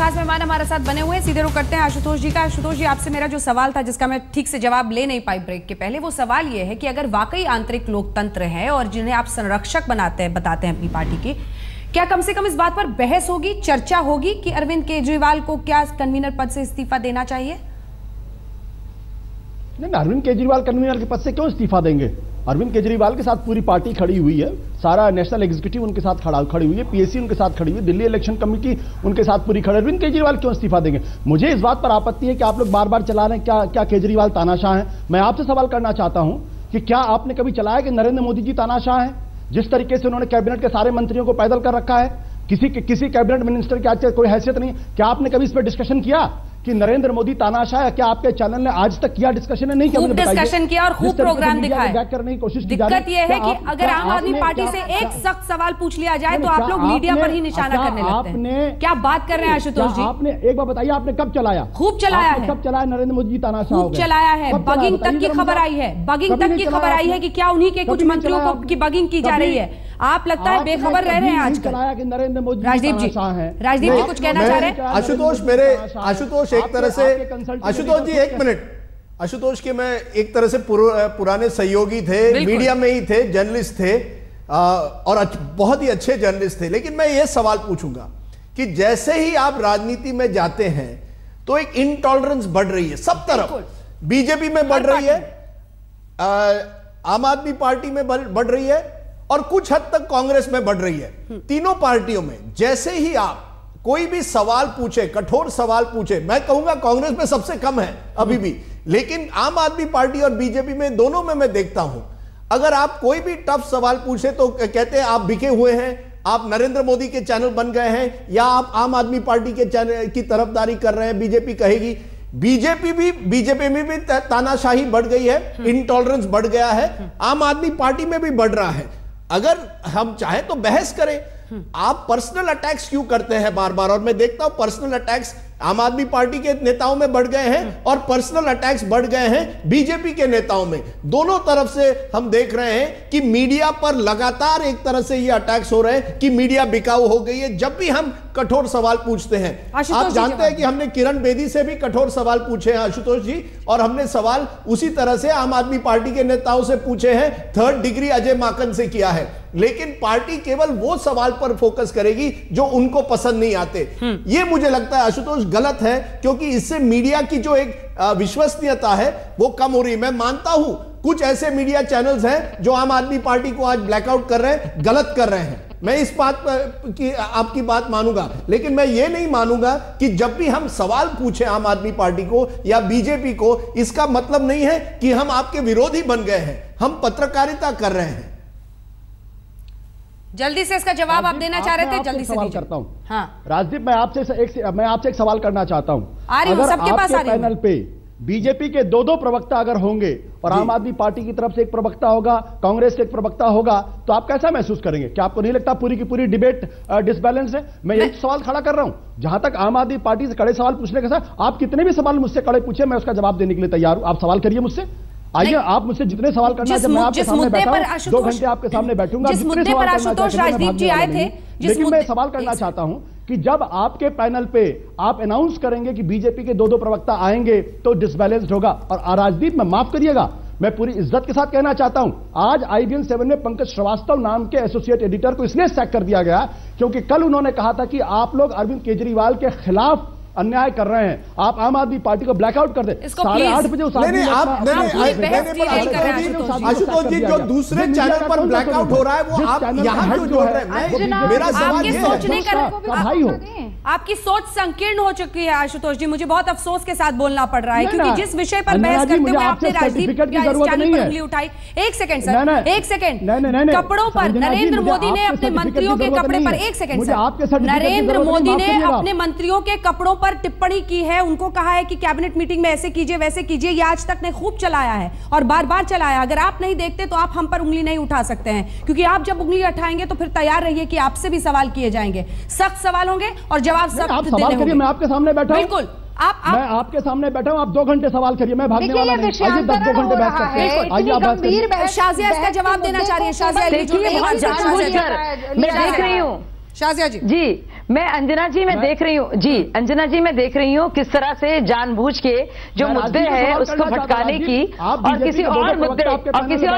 खास मेहमान हमारे साथ बने हुए हैं, सीधे रुख करते हैं आशुतोष जी का। आशुतोष जी, आपसे मेरा जो सवाल था जिसका मैं ठीक से जवाब ले नहीं पाई ब्रेक के पहले, वो सवाल ये है कि अगर वाकई आंतरिक लोकतंत्र है और जिन्हें आप संरक्षक बताते हैं अपनी पार्टी की, क्या कम से कम इस बात पर बहस होगी, चर्चा होगी कि अरविंद केजरीवाल को क्या कन्वीनर पद से इस्तीफा देना चाहिए? नहीं, अरविंद केजरीवाल कन्वीनर के पद से क्यों इस्तीफा देंगे? अरविंद केजरीवाल के साथ पूरी पार्टी खड़ी हुई है, सारा नेशनल एग्जीक्यूटिव उनके साथ खड़ी हुई है, पीएससी उनके साथ खड़ी हुई है, दिल्ली इलेक्शन कमेटी उनके साथ पूरी खड़ी। अरविंद केजरीवाल क्यों इस्तीफा देंगे? मुझे इस बात पर आपत्ति है कि आप लोग बार बार चला रहे हैं क्या केजरीवाल तानाशाह है। मैं आपसे सवाल करना चाहता हूं कि क्या आपने कभी चलाया कि नरेंद्र मोदी जी तानाशाह है? जिस तरीके से उन्होंने कैबिनेट के सारे मंत्रियों को पैदल कर रखा है, किसी कैबिनेट मिनिस्टर की आज कोई हैसियत नहीं। क्या आपने कभी इस पर डिस्कशन किया कि नरेंद्र मोदी तानाशाह है? क्या आपके चैनल ने आज तक किया डिस्कशन? नहीं किया, खूब डिस्कशन किया और खूब प्रोग्राम दिखाया। करने की कोशिश की। दिक्कत यह है कि अगर आम आदमी पार्टी से एक सख्त सवाल पूछ लिया जाए तो आप लोग मीडिया पर ही निशाना करने लगते हैं। क्या बात कर रहे हैं आशुतोष जी? आपने एक बार बताइए, आपने कब चलाया? खूब चलाया है। कब चलाया नरेंद्र मोदी जी तानाशाह? खूब चलाया है। बगिंग तक की खबर आई है, बगिंग तक की खबर आई है कि क्या उन्हीं के कुछ मंत्रियों की बगिंग की जा रही है। आप लगता है बेखबर रह रहे हैं आजकल। नरेंद्र मोदी राजदीप जी कुछ कहना चाह रहे हैं? आशुतोष एक तरह से, आशुतोष जी एक मिनट, आशुतोष के मैं एक तरह से पुराने सहयोगी थे, मीडिया में ही थे, जर्नलिस्ट थे और बहुत ही अच्छे जर्नलिस्ट थे। लेकिन मैं ये सवाल पूछूंगा कि जैसे ही आप राजनीति में जाते हैं तो एक इनटॉलरेंस बढ़ रही है सब तरफ। बीजेपी में बढ़ रही है, आम आदमी पार्टी में बढ़ रही है और कुछ हद तक कांग्रेस में बढ़ रही है। तीनों पार्टियों में जैसे ही आप कोई भी सवाल पूछे, कठोर सवाल पूछे, मैं कहूंगा कांग्रेस में सबसे कम है अभी भी, लेकिन आम आदमी पार्टी और बीजेपी में, दोनों में मैं देखता हूं, अगर आप कोई भी टफ सवाल पूछे तो कहते हैं आप बिके हुए हैं, आप नरेंद्र मोदी के चैनल बन गए हैं, या आप आम आदमी पार्टी के चैनल की तरफदारी कर रहे हैं, बीजेपी कहेगी। बीजेपी में भी तानाशाही बढ़ गई है, इनटॉलरेंस बढ़ गया है, आम आदमी पार्टी में भी बढ़ रहा है। अगर हम चाहें तो बहस करें, आप पर्सनल अटैक्स क्यों करते हैं बार बार? और मैं देखता हूं पर्सनल अटैक्स आम आदमी पार्टी के नेताओं में बढ़ गए हैं और पर्सनल अटैक्स बढ़ गए हैं बीजेपी के नेताओं में। दोनों तरफ से हम देख रहे हैं कि मीडिया पर लगातार एक तरह से ये अटैक्स हो रहे हैं कि मीडिया बिकाऊ हो गई है। जब भी हम कठोर सवाल पूछते हैं, आप जानते हैं कि हमने किरण बेदी से भी कठोर सवाल पूछे हैं आशुतोष जी, और हमने सवाल उसी तरह से आम आदमी पार्टी के नेताओं से पूछे हैं, 3rd डिग्री अजय माकन से किया है। लेकिन पार्टी केवल वो सवाल पर फोकस करेगी जो उनको पसंद नहीं आते। ये मुझे लगता है आशुतोष गलत है, क्योंकि इससे मीडिया की जो एक विश्वसनीयता है वो कम हो रही है। मैं मानता हूं कुछ ऐसे मीडिया चैनल्स हैं जो आम आदमी पार्टी को आज ब्लैकआउट कर रहे हैं, गलत कर रहे हैं, मैं इस बात की आपकी बात मानूंगा। लेकिन मैं ये नहीं मानूंगा कि जब भी हम सवाल पूछे आम आदमी पार्टी को या बीजेपी को, इसका मतलब नहीं है कि हम आपके विरोधी बन गए हैं, हम पत्रकारिता कर रहे हैं। जल्दी से इसका जवाब आप देना चाह रहे थे, जल्दी से दीजिए। करता हूं। हाँ राजदीप, मैं आपसे एक सवाल करना चाहता हूं। अगर आपके पैनल पे बीजेपी के 2 प्रवक्ता अगर होंगे और आम आदमी पार्टी की तरफ से एक प्रवक्ता होगा, कांग्रेस से एक प्रवक्ता होगा, तो आप कैसा महसूस करेंगे? क्या आपको नहीं लगता पूरी की पूरी डिबेट डिसबैलेंस है? मैं यही सवाल खड़ा कर रहा हूं। जहां तक आम आदमी पार्टी से कड़े सवाल पूछने के साथ, आप कितने भी सवाल मुझसे कड़े पूछे, मैं उसका जवाब देने के लिए तैयार हूं। आप सवाल करिए मुझसे, आइए आप मुझसे जितने सवाल करना है। मैं आपके सामने बैठा हूं, 2 घंटे आपके सामने बैठूंगा। जिस मुद्दे पर आशुतोष राजदीप जी आए थे, लेकिन मैं सवाल करना चाहता हूं कि जब आपके पैनल पे आप अनाउंस करेंगे कि बीजेपी के 2 प्रवक्ता आएंगे तो डिसबैलेंस्ड होगा। और राजदीप, मैं माफ करिएगा, मैं पूरी इज्जत के साथ कहना चाहता हूं, आज IBN 7 में पंकज श्रीवास्तव नाम के एसोसिएट एडिटर को इसलिए सैक कर दिया गया क्योंकि कल उन्होंने कहा था कि आप लोग अरविंद केजरीवाल के खिलाफ अन्याय कर रहे हैं, आप आम आदमी पार्टी को ब्लैकआउट कर दे। 8:30 बजे आशुतोष जी, जो दूसरे चैनल पर ब्लैकआउट हो रहा है वो आप यहाँ क्यों जोड़ रहे हैं? मेरा सवाल ये है, आपकी सोच संकीर्ण हो चुकी है आशुतोष जी। मुझे बहुत अफसोस के साथ बोलना पड़ रहा है, क्योंकि जिस विषय पर बहस करते हुए आपने राजदीप चैनल पर उंगली उठाई। एक सेकंड सर, एक सेकंड। कपड़ों पर नरेंद्र मोदी ने अपने मंत्रियों के कपड़े पर, एक सेकंड सर, नरेंद्र मोदी ने अपने मंत्रियों के कपड़ों पर टिप्पणी की है, उनको कहा है कि कैबिनेट मीटिंग में ऐसे कीजिए वैसे कीजिए। ये आज तक ने खूब चलाया है और बार बार चलाया। अगर आप नहीं देखते तो आप हम पर उंगली नहीं उठा सकते हैं, क्योंकि आप जब उंगली उठाएंगे तो फिर तैयार रहिए कि आपसे भी सवाल किए जाएंगे, सख्त सवाल होंगे और जवाब सब सवाल करिए। मैं आपके सामने बैठा हूं, बिल्कुल मैं आपके सामने बैठा हूं, आप 2 घंटे सवाल करिए, मैं भागने वाला नहीं। आइए 2 घंटे बैठ सकते हैं, आइए आप बात करिए। शाजिया इसका जवाब देना चाह रही है। शाजिया, मैं देख रही हूँ, शाजिया जी। जी मैं अंजना जी मैं देख रही हूँ जी, अंजना जी मैं देख रही हूँ किस तरह से जानबूझ के जो मुद्दे हैं उसको भटकाने की और किसी और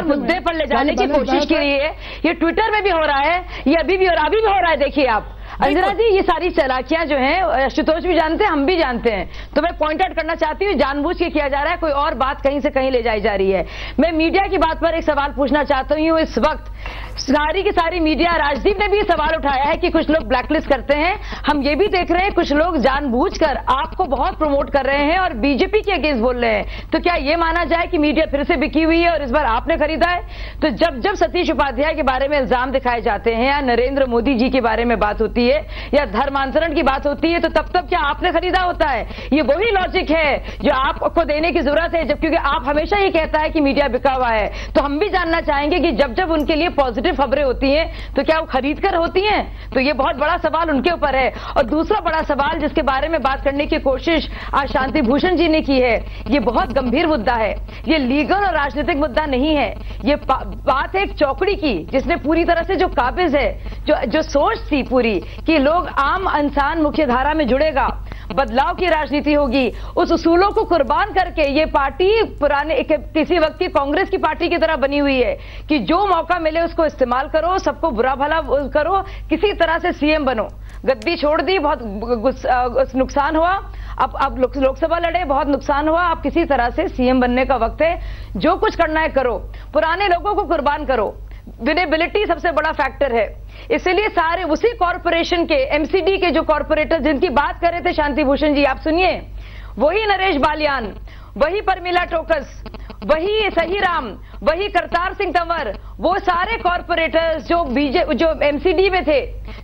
मुद्दे पर ले जाने की कोशिश की रही है। ये ट्विटर में भी हो रहा है, ये अभी भी हो रहा है। देखिए आप अंजना जी, ये सारी चालाकियां जो हैं आशुतोष भी जानते हैं, हम भी जानते हैं। तो मैं पॉइंट आउट करना चाहती हूँ, जानबूझ के किया जा रहा है, कोई और बात कहीं से कहीं ले जाई जा रही है। मैं मीडिया की बात पर एक सवाल पूछना चाहता हूँ। इस वक्त सारी की सारी मीडिया, राजदीप ने भी सवाल उठाया है कि कुछ लोग ब्लैकलिस्ट करते हैं। हम ये भी देख रहे हैं कुछ लोग जानबूझकर आपको बहुत प्रमोट कर रहे हैं और बीजेपी के अगेंस्ट बोल रहे हैं। तो क्या ये माना जाए कि मीडिया फिर से बिकी हुई है और इस बार आपने खरीदा है? तो जब सतीश उपाध्याय के बारे में इल्जाम दिखाए जाते हैं या नरेंद्र मोदी जी के बारे में बात होती है या धर्मांतरण की बात होती है, तो तब क्या आपने खरीदा होता है? ये वही लॉजिक है जो आपको देने की जरूरत है, जब क्योंकि आप हमेशा ये कहता है कि मीडिया बिका हुआ है। तो हम भी जानना चाहेंगे कि जब उनके लिए पॉजिटिव खबरें होती हैं तो क्या वो खरीद कर होती हैं? तो ये बहुत बड़ा सवाल उनके ऊपर है। और दूसरा बड़ा सवाल जिसके बारे में बात करने की कोशिश आज शांति भूषण जी ने की है, ये बहुत गंभीर मुद्दा है। ये लीगल और राजनीतिक मुद्दा नहीं है, ये बात है एक चौकड़ी की जिसने पूरी तरह से जो काबिज है, जो सोच थी पूरी कि लोग आम इंसान मुख्य धारा में जुड़ेगा, बदलाव की राजनीति होगी, उस उसूलों को कुर्बान करके ये पार्टी पुराने किसी वक्त की कांग्रेस की पार्टी की तरह बनी हुई है कि जो मौका मिले उसको इस्तेमाल करो, सबको बुरा भला करो, किसी तरह से सीएम बनो। गद्दी छोड़ दी, बहुत नुकसान हुआ, अब लोकसभा लड़े, बहुत नुकसान हुआ, अब किसी तरह से सीएम बनने का वक्त है। जो कुछ करना है करो, पुराने लोगों को कुर्बान करो। विनेबिलिटी सबसे बड़ा फैक्टर है, इसलिए सारे उसी कॉर्पोरेशन के एमसीडी के जो कॉर्पोरेटर जिनकी बात कर रहे थे शांति भूषण जी, आप सुनिए, वही नरेश बालियान, वही परमिला टोकस, वही सही राम, वही करतार सिंह तंवर, वो सारे कॉर्पोरेटर्स जो एमसीडी में थे,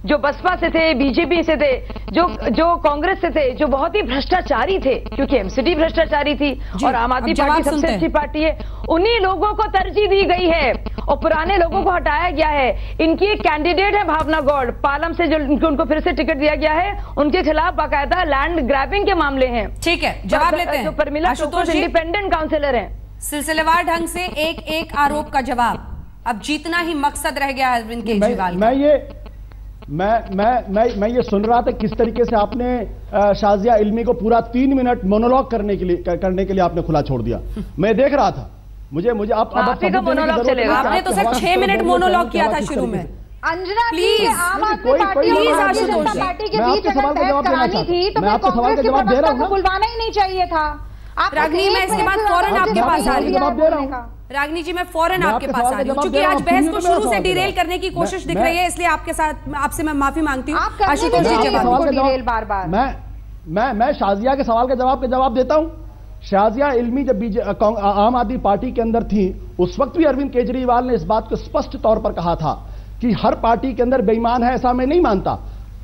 जो बसपा से थे, बीजेपी से थे, जो कांग्रेस से थे, जो बहुत ही भ्रष्टाचारी थे, क्योंकि एमसीडी भ्रष्टाचारी थी और आम आदमी पार्टी सबसे अच्छी पार्टी है, उन्हीं लोगों को तरजीह दी गई है और पुराने लोगों को हटाया गया है। इनकी एक कैंडिडेट है भावना गौड़, पालम से, जो उनको फिर से टिकट दिया गया है, उनके खिलाफ बाकायदा लैंड ग्रैबिंग के मामले हैं। ठीक है, जवाब लेते हैं। परमिला टोकस इंडिपेंडेंट काउंसिलर हैं। सिलसिलेवार ढंग से एक आरोप का जवाब, अब जीतना ही मकसद रह गया है अरविंद केजरीवाल। मैं ये सुन रहा था किस तरीके से आपने शाजिया इल्मी को पूरा 3 मिनट मोनोलॉग करने के लिए आपने खुला छोड़ दिया। मैं देख रहा था, मुझे आप मोनोलॉग चलेगा। आपने तो सिर्फ 6 मिनट मोनोलॉग किया था शुरू में। अंजना प्लीज, आम आदमी पार्टी और भारतीय जनता पार्टी के बीच अगर तहस करानी थी तो कांग्रेस के प्रवक्ता को बुलवाना ही नहीं चाहिए था। रागनी, मैं इसके बाद फौरन आपके पास आ रही हूँ। रागनी जी, मैं फौरन आपके पास आ रही हूँ, क्योंकि आज बहस को शुरू से डिरेल करने की कोशिश दिख रही है, इसलिए आपसे मैं माफी मांगती हूँ। आशुतोष जी, बार मैं शाजिया के सवाल का जवाब देता हूँ। शाजिया इल्मी जब आम आदमी पार्टी के अंदर थी, उस वक्त भी अरविंद केजरीवाल ने इस बात को स्पष्ट तौर पर कहा था कि हर पार्टी के अंदर बेईमान है, ऐसा मैं नहीं मानता।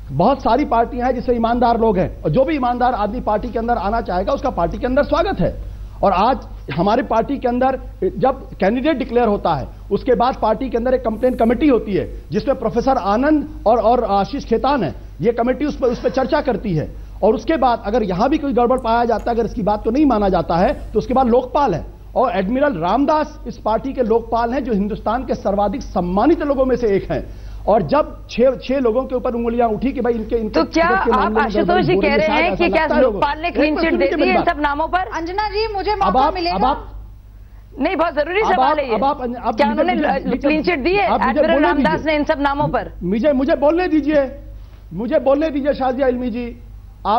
बहुत सारी पार्टियां हैं जिसमें ईमानदार लोग हैं, और जो भी ईमानदार आदमी पार्टी के अंदर आना चाहेगा उसका पार्टी के अंदर स्वागत है। और आज हमारे पार्टी के अंदर जब कैंडिडेट डिक्लेयर होता है, उसके बाद पार्टी के अंदर एक कंप्लेंट कमेटी होती है जिसमें प्रोफेसर आनंद और आशीष खेतान है। ये कमेटी उस पर चर्चा करती है, और उसके बाद अगर यहां भी कोई गड़बड़ पाया जाता है, अगर इसकी बात को नहीं माना जाता है, तो उसके बाद लोकपाल है, और एडमिरल रामदास इस पार्टी के लोकपाल हैं, जो हिंदुस्तान के सर्वाधिक सम्मानित लोगों में से एक हैं। और जब 6 लोगों के ऊपर उंगलियां उठी कि भाई इनके तो क्या आप आशुतोष जी कह रहे हैं कि क्या लोकपाल ने क्लीन चिट दे दी है इन सब नामों पर? अंजना जी, मुझे मौका मिलेगा। नहीं, बहुत जरूरी सवाल है ये। क्या उन्होंने क्लीन चिट दी है एडमिरल रामदास ने इन सब नामों पर? मुझे बोलने दीजिए शाजिया इल्मी जी।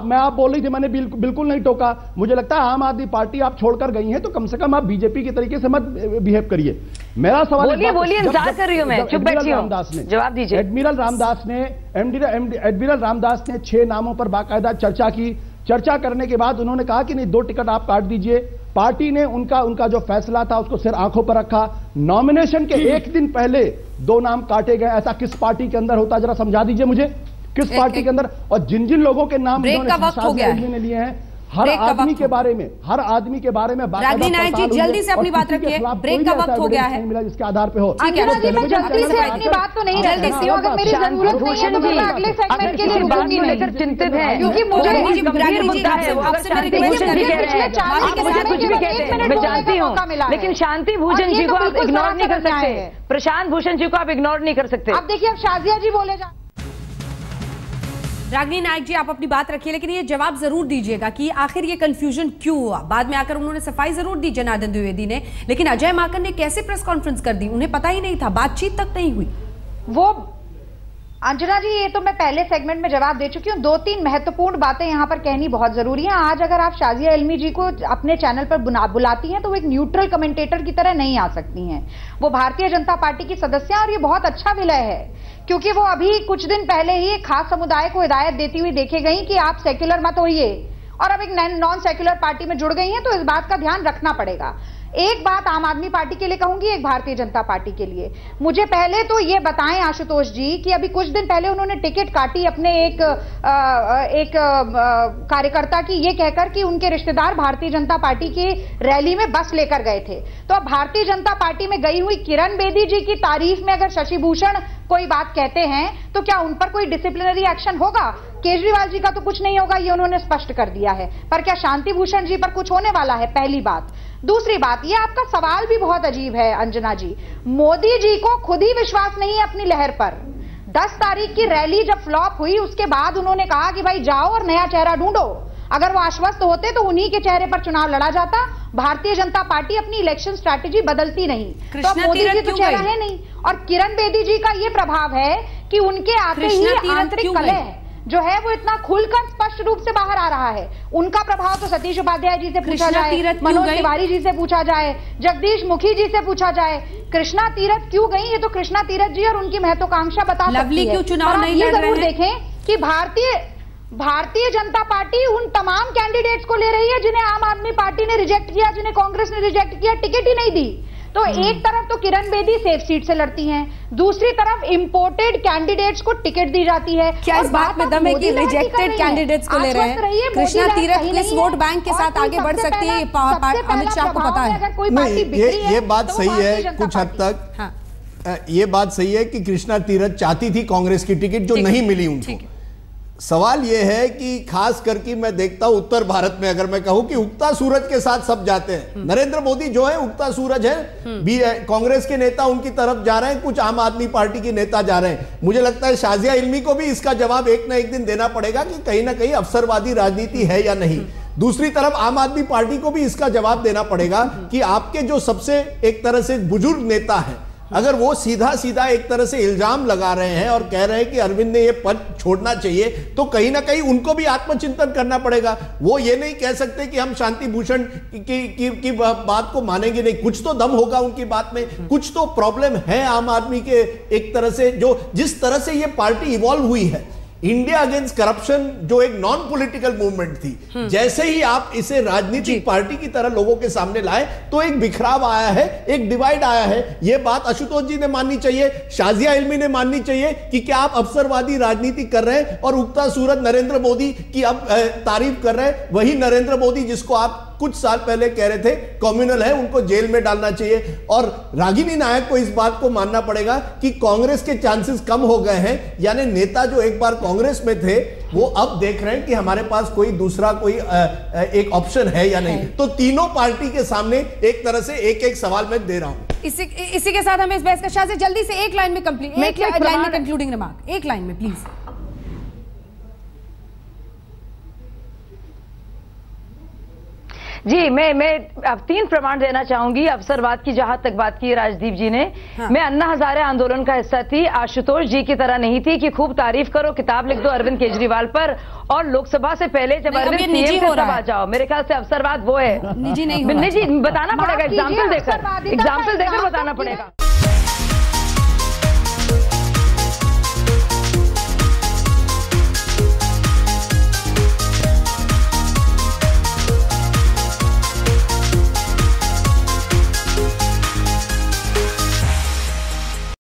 मैं बोल रही थी, मैंने बिल्कुल नहीं टोका। मुझे लगता है आम आदमी पार्टी आप छोड़कर गई हैं, तो कम से कम आप बीजेपी के तरीके से मत बिहेव करिए। मेरा सवाल बोलिए, इंतजार कर रही हूं मैं, चुप बैठी हूं, जवाब दीजिए। एडमिरल रामदास ने 6 नामों पर बाकायदा चर्चा की। चर्चा करने के बाद उन्होंने कहा कि नहीं, 2 टिकट आप काट दीजिए। पार्टी ने उनका जो फैसला था उसको सिर आंखों पर रखा। नॉमिनेशन के 1 दिन पहले 2 नाम काटे गए। ऐसा किस पार्टी के अंदर होता, जरा समझा दीजिए मुझे, किस पार्टी के अंदर? और जिन लोगों के नाम ने लिए हैं, हर आदमी के बारे में रागनी नायक जी, जल्दी से अपनी बात रखिए, ब्रेक का वक्त हो गया है, इसके आधार पे हो। जल्दी से अपनी बात तो नहीं रख सकती हूं, अगर मेरी जरूरत नहीं है तो मैं अगले सेगमेंट के लिए रुकूंगी नहीं, लेकर चिंतित है, क्योंकि मुझे कुछ भी कहते हैं मैं जानती हूँ, लेकिन शांति भूषण जी को आप इग्नोर नहीं कर सकते, प्रशांत भूषण जी को आप इग्नोर नहीं कर सकते। अब देखिए, अब शाजिया जी बोले जा रागिनी नायक जी, आप अपनी बात रखिए, लेकिन ये जवाब जरूर दीजिएगा कि आखिर ये कंफ्यूजन क्यों हुआ। बाद में आकर उन्होंने सफाई जरूर दी जनार्दन द्विवेदी ने, लेकिन अजय माकन ने कैसे प्रेस कॉन्फ्रेंस कर दी? उन्हें पता ही नहीं था, बातचीत तक नहीं हुई। वो अंजना जी, ये तो मैं पहले सेगमेंट में जवाब दे चुकी हूँ। 2-3 महत्वपूर्ण बातें यहाँ पर कहनी बहुत जरूरी है। आज अगर आप शाजिया इल्मी जी को अपने चैनल पर बुलाती हैं तो वो एक न्यूट्रल कमेंटेटर की तरह नहीं आ सकती हैं। वो भारतीय जनता पार्टी की सदस्य हैं और ये बहुत अच्छा विलय है, क्योंकि वो अभी कुछ दिन पहले ही एक खास समुदाय को हिदायत देती हुई देखे गई कि आप सेक्युलर मत होइए, और अब एक नॉन सेक्युलर पार्टी में जुड़ गई हैं, तो इस बात का ध्यान रखना पड़ेगा। एक बात आम आदमी पार्टी के लिए कहूंगी, एक भारतीय जनता पार्टी के लिए। मुझे पहले तो ये बताएं आशुतोष जी कि अभी कुछ दिन पहले उन्होंने टिकट काटी अपने एक कार्यकर्ता की, ये कहकर कि उनके रिश्तेदार भारतीय जनता पार्टी की रैली में बस लेकर गए थे। तो अब भारतीय जनता पार्टी में गई हुई किरण बेदी जी की तारीफ में अगर शशि भूषण कोई बात कहते हैं तो क्या उन पर कोई डिसिप्लिनरी एक्शन होगा? केजरीवाल जी का तो कुछ नहीं होगा, ये उन्होंने स्पष्ट कर दिया है, पर क्या शांति भूषण जी पर कुछ होने वाला है? पहली बात। दूसरी बात, ये आपका सवाल भी बहुत अजीब है अंजना जी। मोदी जी को खुद ही विश्वास नहीं है अपनी लहर पर। 10 तारीख की रैली जब फ्लॉप हुई उसके बाद उन्होंने कहा कि भाई जाओ और नया चेहरा ढूंढो। अगर वो आश्वस्त होते तो उन्हीं के चेहरे पर चुनाव लड़ा जाता। भारतीय जनता पार्टी अपनी इलेक्शन स्ट्रैटेजी बदलती नहीं, तो मोदी जी तो चेहरा है नहीं। और किरण बेदी जी का ये प्रभाव है कि उनके आते ही आंतरिक कलह जो है वो इतना खुलकर स्पष्ट रूप से बाहर आ रहा है। उनका प्रभाव तो सतीश उपाध्याय जी से पूछा जाए, मनोज तिवारी जी से पूछा जाए, जगदीश मुखी जी से पूछा जाए। कृष्णा तीरथ क्यों गई, ये तो कृष्णा तीरथ जी और उनकी महत्वाकांक्षा बता सकती है। चुनाव नहीं लड़ रहे हैं। देखें कि भारतीय जनता पार्टी उन तमाम कैंडिडेट्स को ले रही है जिन्हें आम आदमी पार्टी ने रिजेक्ट किया, जिन्हें कांग्रेस ने रिजेक्ट किया, टिकट ही नहीं दी। तो एक तरफ तो किरण बेदी सेफ सीट से लड़ती हैं, दूसरी तरफ इंपोर्टेड कैंडिडेट्स को टिकट दी जाती है। क्या इस बात में दम है कि रिजेक्टेड कैंडिडेट्स को ले रहे हैं? कृष्णा तीरथ किस वोट बैंक के साथ आगे बढ़ सकती है, अमित शाह को पता है। ये बात सही है कुछ हद तक। ये बात सही है कि कृष्णा तीरथ चाहती थी कांग्रेस की टिकट, जो नहीं मिली उनको। सवाल यह है कि खास करके मैं देखता हूं उत्तर भारत में, अगर मैं कहूं कि उगता सूरज के साथ सब जाते हैं। नरेंद्र मोदी जो है उगता सूरज है, कांग्रेस के नेता उनकी तरफ जा रहे हैं, कुछ आम आदमी पार्टी के नेता जा रहे हैं। मुझे लगता है शाजिया इल्मी को भी इसका जवाब एक ना एक दिन देना पड़ेगा कि कहीं ना कहीं अवसरवादी राजनीति है या नहीं। दूसरी तरफ आम आदमी पार्टी को भी इसका जवाब देना पड़ेगा कि आपके जो सबसे एक तरह से बुजुर्ग नेता है, अगर वो सीधा सीधा एक तरह से इल्जाम लगा रहे हैं और कह रहे हैं कि अरविंद ने ये पद छोड़ना चाहिए, तो कहीं ना कहीं उनको भी आत्मचिंतन करना पड़ेगा। वो ये नहीं कह सकते कि हम शांति भूषण की बात को मानेंगे नहीं। कुछ तो दम होगा उनकी बात में, कुछ तो प्रॉब्लम है आम आदमी के एक तरह से, जो जिस तरह से ये पार्टी इवॉल्व हुई है। इंडिया अगेंस्ट करप्शन जो एक नॉन पॉलिटिकल मूवमेंट थी, जैसे ही आप इसे राजनीतिक पार्टी की तरह लोगों के सामने लाए तो एक बिखराव आया है, एक डिवाइड आया है। यह बात आशुतोष जी ने माननी चाहिए, शाजिया इल्मी ने माननी चाहिए कि क्या आप अवसरवादी राजनीति कर रहे हैं और उगता सूरज नरेंद्र मोदी की अब तारीफ कर रहे हैं। वही नरेंद्र मोदी जिसको आप कुछ साल पहले कह रहे थे कम्युनल है, उनको जेल में डालना चाहिए। और रागिनी नायक को इस बात को मानना पड़ेगा कि कांग्रेस के चांसेस कम हो गए हैं, यानी नेता जो एक बार कांग्रेस में थे वो अब देख रहे हैं कि हमारे पास कोई दूसरा कोई एक ऑप्शन है या नहीं। तो तीनों पार्टी के सामने एक तरह से एक एक सवाल मैं दे रहा हूं। इसी के साथ हमें इस बहस का शाह से जल्दी से एक लाइन में कंक्लूडिंग रिमार्क, एक लाइन में प्लीज। जी मैं अब 3 प्रमाण देना चाहूंगी। अवसरवाद की जहां तक बात की राजदीप जी ने, मैं अन्ना हजारे आंदोलन का हिस्सा थी, आशुतोष जी की तरह नहीं थी कि खूब तारीफ करो, किताब लिख दो अरविंद केजरीवाल पर और लोकसभा से पहले जब अरविंद सीएम से तब आ जाओ। मेरे ख्याल से अवसरवाद वो है, निजी बताना पड़ेगा, एग्जाम्पल देकर बताना पड़ेगा।